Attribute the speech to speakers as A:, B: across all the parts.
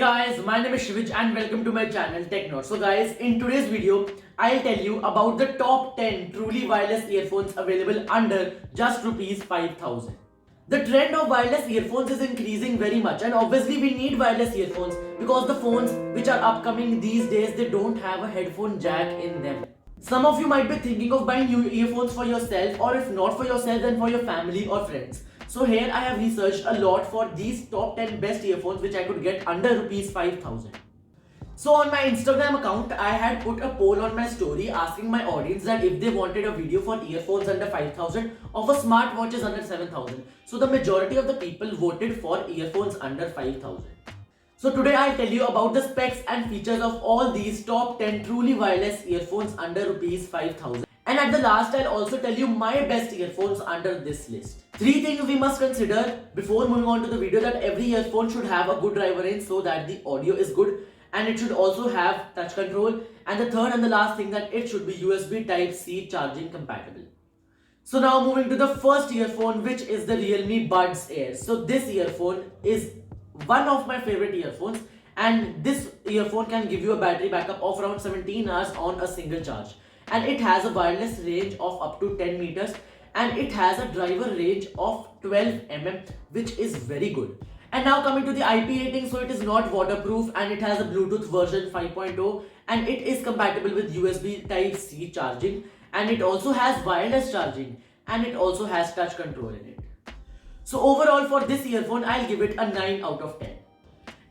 A: Guys, my name is Shivij and welcome to my channel TechNote. So guys, in today's video, I'll tell you about the top 10 truly wireless earphones available under just rupees 5000. The trend of wireless earphones is increasing very much, and obviously we need wireless earphones because the phones which are upcoming these days, they don't have a headphone jack in them. Some of you might be thinking of buying new earphones for yourself, or if not for yourself, then for your family or friends. So here I have researched a lot for these top 10 best earphones which I could get under rupees 5000. So on my Instagram account, I had put a poll on my story asking my audience that if they wanted a video for earphones under 5000 or for smartwatches under 7000. So the majority of the people voted for earphones under 5000. So today I'll tell you about the specs and features of all these top 10 truly wireless earphones under rupees 5000. And at the last, I'll also tell you my best earphones under this list. 3 things we must consider before moving on to the video: that every earphone should have a good driver range so that the audio is good, and it should also have touch control. And the third and the last thing, that it should be USB Type-C charging compatible. So now moving to the first earphone, which is the Realme Buds Air. So this earphone is one of my favorite earphones, and this earphone can give you a battery backup of around 17 hours on a single charge. And it has a wireless range of up to 10 meters, and it has a driver range of 12 mm, which is very good. And now coming to the IP rating, so it is not waterproof, and it has a Bluetooth version 5.0, and it is compatible with USB Type-C charging, and it also has wireless charging, and it also has touch control in it. So overall for this earphone, I'll give it a 9 out of 10.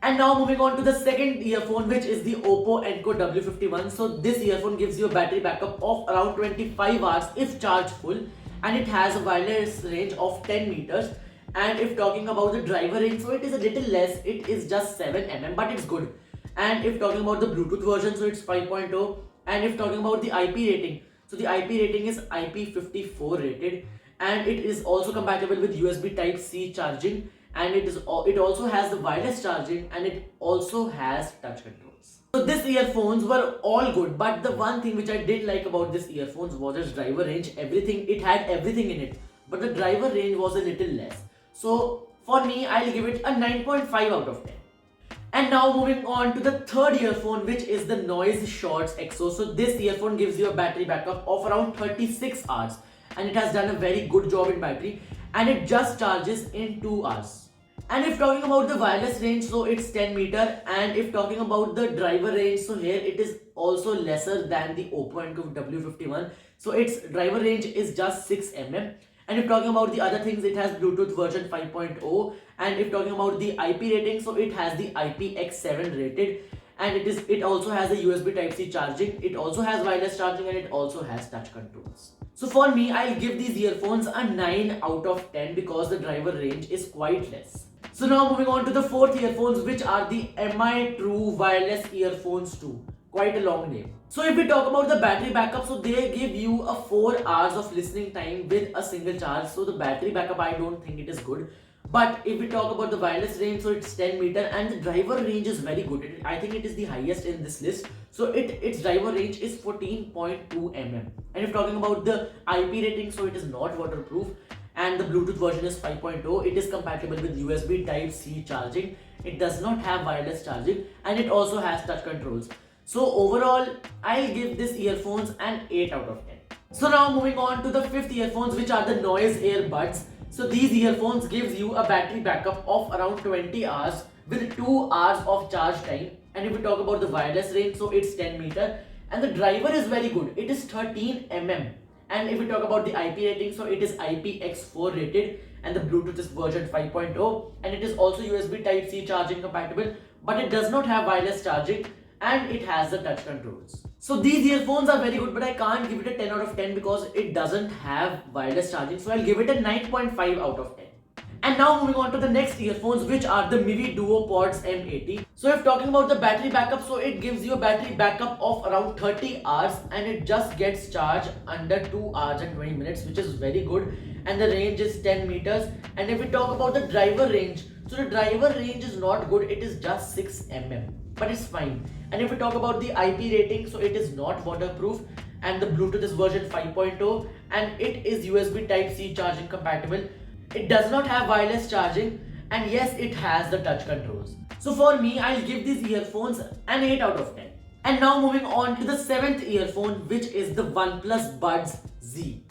A: And now moving on to the second earphone, which is the Oppo Enco W51. So this earphone gives you a battery backup of around 25 hours if charged full, and it has a wireless range of 10 meters. And if talking about the driver range, so it is a little less, it is just 7 mm, but it's good. And if talking about the Bluetooth version, so it's 5.0. And if talking about the IP rating, so the IP rating is IP54 rated, and it is also compatible with USB Type-C charging, and it also has the wireless charging, and it also has touch controls. So these earphones were all good, but the one thing which I didn't like about this earphones was its driver range. It had everything in it, but the driver range was a little less. So for me, I'll give it a 9.5 out of 10. And now moving on to the third earphone, which is the Noise Shorts Exo. So this earphone gives you a battery backup of around 36 hours, and it has done a very good job in battery, and it just charges in 2 hours. And if talking about the wireless range, so it's 10 meter, and if talking about the driver range, so here it is also lesser than the Oppo Enco W51. So its driver range is just 6 mm. And if talking about the other things, it has Bluetooth version 5.0. And if talking about the IP rating, so it has the IPX7 rated, and it also has a USB Type-C charging. It also has wireless charging, and it also has touch controls. So for me, I'll give these earphones a 9 out of 10 because the driver range is quite less. So now moving on to the fourth earphones, which are the MI True Wireless Earphones 2. Quite a long name. So if we talk about the battery backup, so they give you a 4 hours of listening time with a single charge. So the battery backup, I don't think it is good. But if we talk about the wireless range, so it's 10 meter, and the driver range is very good. I think it is the highest in this list. So its driver range is 14.2 mm. And if talking about the IP rating, so it is not waterproof, and the Bluetooth version is 5.0. It is compatible with USB Type-C charging. It does not have wireless charging, and it also has touch controls. So overall, I'll give this earphones an 8 out of 10. So now moving on to the fifth earphones, which are the Noise Air Buds. So these earphones gives you a battery backup of around 20 hours with 2 hours of charge time. And if we talk about the wireless range, so it's 10 meter, and the driver is very good. It is 13 mm. And if we talk about the IP rating, so it is IPX4 rated, and the Bluetooth is version 5.0, and it is also USB Type-C charging compatible, but it does not have wireless charging, and it has the touch controls. So these earphones are very good, but I can't give it a 10 out of 10 because it doesn't have wireless charging. So I'll give it a 9.5 out of 10. And now moving on to the next earphones, which are the MIDI Duopods M80. So if talking about the battery backup, so it gives you a battery backup of around 30 hours, and it just gets charged under 2 hours and 20 minutes, which is very good. And the range is 10 meters. And if we talk about the driver range, so the driver range is not good. It is just 6 mm, but it's fine. And if we talk about the IP rating, so it is not waterproof, and the Bluetooth is version 5.0, and it is USB Type-C charging compatible. It does not have wireless charging, and yes, it has the touch controls. So for me, I'll give these earphones an 8 out of 10. And now moving on to the 7th earphone, which is the OnePlus Buds Z.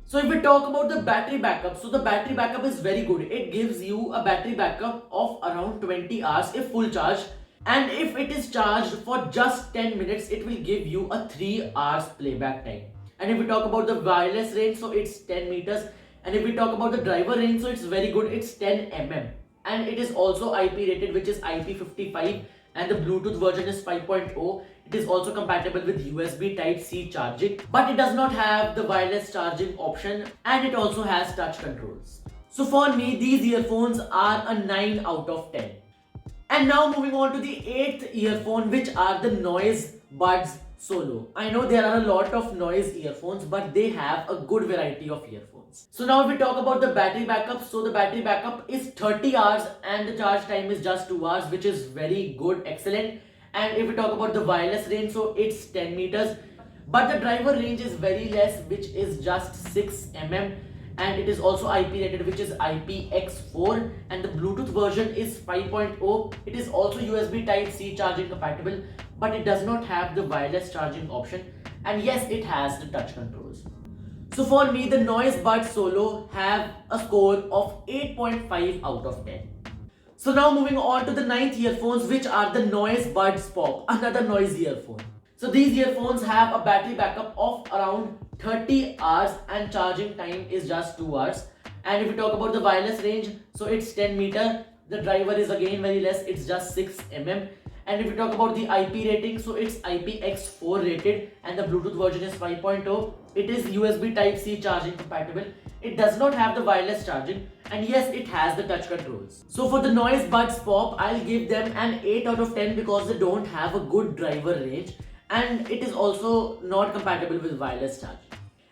A: So if we talk about the battery backup, so the battery backup is very good. It gives you a battery backup of around 20 hours if full charge. And if it is charged for just 10 minutes, it will give you a 3 hours playback time. And if we talk about the wireless range, so it's 10 meters. And if we talk about the driver range, so it's very good. It's 10 mm. And it is also IP rated, which is IP55. And the Bluetooth version is 5.0. It is also compatible with USB Type-C charging, but it does not have the wireless charging option, and it also has touch controls. So for me, these earphones are a 9 out of 10. And now moving on to the 8th earphone, which are the Noise Buds Solo. I know there are a lot of noise earphones, but they have a good variety of earphones. So now if we talk about the battery backup, so the battery backup is 30 hours and the charge time is just 2 hours, which is very good, excellent. And if we talk about the wireless range, so it's 10 meters, but the driver range is very less, which is just 6 mm. And it is also IP rated, which is IPX4, and the Bluetooth version is 5.0. It is also USB Type-C charging compatible, but it does not have the wireless charging option, and yes, it has the touch controls. So for me, the Noise Buds Solo have a score of 8.5 out of 10. So now moving on to the 9th earphones, which are the Noise Buds Pop, another noise earphone. So these earphones have a battery backup of around 30 hours and charging time is just 2 hours. And if we talk about the wireless range, so it's 10 meter. The driver is again very less, it's just 6 mm. And if we talk about the IP rating, so it's IPX4 rated, and the Bluetooth version is 5.0. It is USB Type-C charging compatible. It does not have the wireless charging, and yes, it has the touch controls. So for the Noise Buds Pop, I'll give them an 8 out of 10 because they don't have a good driver range, and it is also not compatible with wireless charging.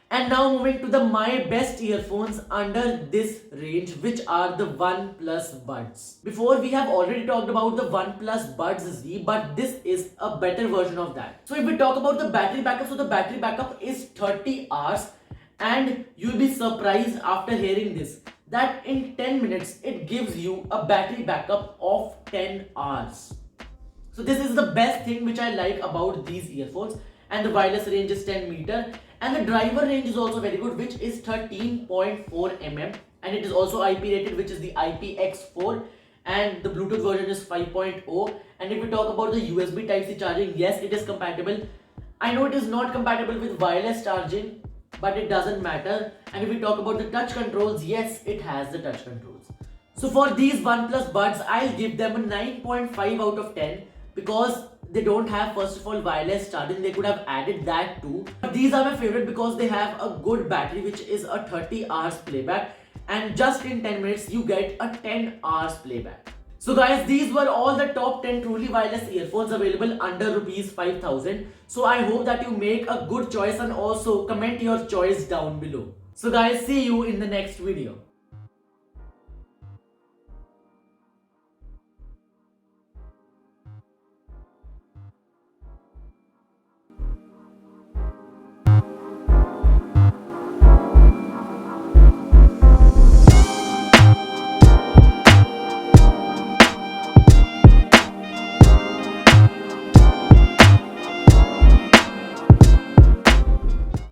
A: And now moving to my best earphones under this range, which are the OnePlus Buds. Before, we have already talked about the OnePlus Buds Z, but this is a better version of that. So if we talk about the battery backup, so the battery backup is 30 hours, and you'll be surprised after hearing this that in 10 minutes it gives you a battery backup of 10 hours. So this is the best thing which I like about these earphones, and the wireless range is 10 meter, and the driver range is also very good, which is 13.4 mm, and it is also IP rated, which is the IPX4, and the Bluetooth version is 5.0. And if we talk about the USB Type-C charging, yes, it is compatible. I know it is not compatible with wireless charging, but it doesn't matter. And if we talk about the touch controls, yes, it has the touch controls. So for these OnePlus Buds, I'll give them a 9.5 out of 10 because they don't have, first of all, wireless charging. They could have added that too. But these are my favorite because they have a good battery, which is a 30 hours playback, and just in 10 minutes you get a 10 hours playback. So guys, these were all the top 10 truly wireless earphones available under rupees 5,000. So I hope that you make a good choice, and also comment your choice down below. So guys, see you in the next video.